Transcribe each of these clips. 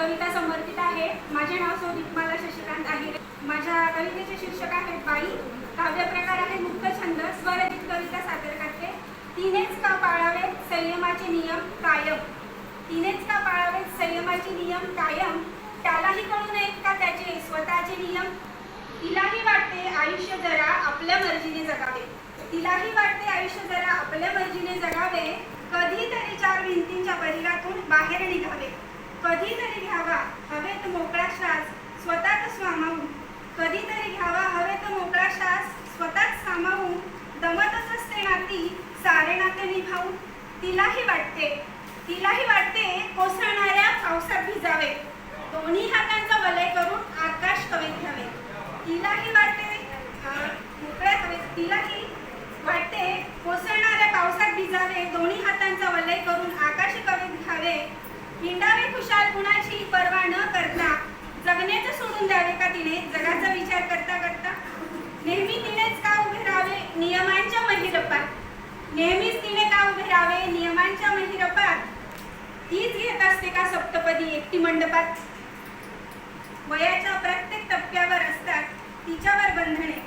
कविता समर्पित आहे। माझे नाव सौ दीपमाला शशिकांत आहे। माझ्या कवितेचे शीर्षक आहे बाई। काव्य प्रकार आहे मुक्त छंद। स्वरचित कविता सादर करते। तिनेच का पाळावे संयमाचे नियम कायम, तिनेच का पाळावे संयमाचे नियम कायम, त्यालाही कळू नयेत का त्याचे स्वतःचे नियम। तिलाही वाटते आयुष्य जरा आपल्या मर्जीने जगावे, तिलाही वाटते आयुष्य जरा आपल्या मर्जीने जगावे। कधीतरी चार भिंतींच्या परिघातून बाहेर निघावे, कधीतरी घ्यावा हवेत मोकळा श्वास स्वतःच सामावून, कधीतरी घ्यावा हवेत मोकळा श्वास स्वतःच सामावून। दमतच असते नाती सारे नाते निभावून, तिलाही वाटते कोसळणाऱ्या पावसात भिजावे, दोन्ही हातांचा वलय करून आकाश कवेत घ्यावे। तिलाही वाटते मोकळ्या हवेत, तिलाही वाटते कोसळणाऱ्या पावसात भिजावे, दोन्ही हातांचा वलय करून आकाश कवेत घ्यावे। हिंडावे खुशाल कुणाची पर्वा न करता, जगण्याचं सोडून द्यावे का तिने जगाचा विचार करता करता। नेहमी तिनेच का उभे राहावे नियमांच्या महिरपात, नेहमीच तिने का उभे राहावे नियमांच्या महिरपात। तीच घेत असते का सप्तपदी एकटी मंडपात। वयाच्या प्रत्येक टप्प्यावर असतात तिच्यावर बंधने,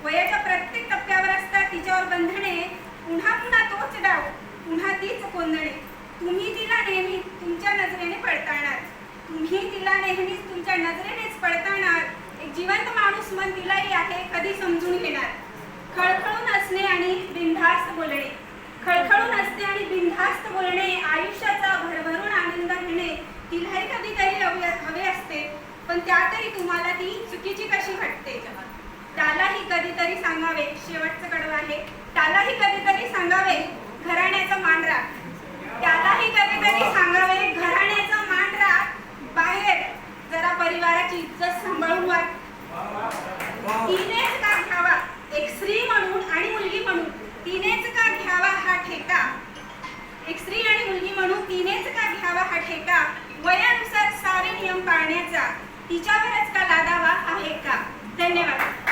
वयाच्या प्रत्येक टप्प्यावर असतात तिच्यावर बंधने। पुन्हा पुन्हा तोच डाव, पुन्हा तीच कोंदणे। तुम्ही तिला नेहमी तुमच्या नजरेने पळताणार, तुम्ही तिला नेहमीच तुमच्या नजरेनेच पळताणार। एक जिवंत माणूस मन तिलाही आहे कधी समजून घेणार। खळखळून असणे आणि बिनधास्त बोलणे, खळखळून असणे आणि बिनधास्त बोलणे। आयुष्याचा भरभरून आनंद घेणे तिलाही कधीतरी हवे असते, पण त्यातही तुम्हाला ती चुकीची कशी वाटते। त्यालाही कधीतरी सांगावे, शेवटचं कडवं आहे, त्यालाही कधीतरी सांगावे घराण्याचा मान राख, त्यालाही कधीतरी सांगावे घराण्याचा मान राख। बाहेर जरा परिवाराची इज्जत सांभाळून वाग। तिनेच का घ्यावा एक स्त्री म्हणून आणि मुलगी म्हणून, तिनेच का घ्यावा हा ठेका, एक स्त्री आणि मुलगी म्हणून तिनेच का घ्यावा हा ठेका। वयानुसार सारे नियम पाळण्याचा तिच्यावरच का लादावा आहे का। धन्यवाद।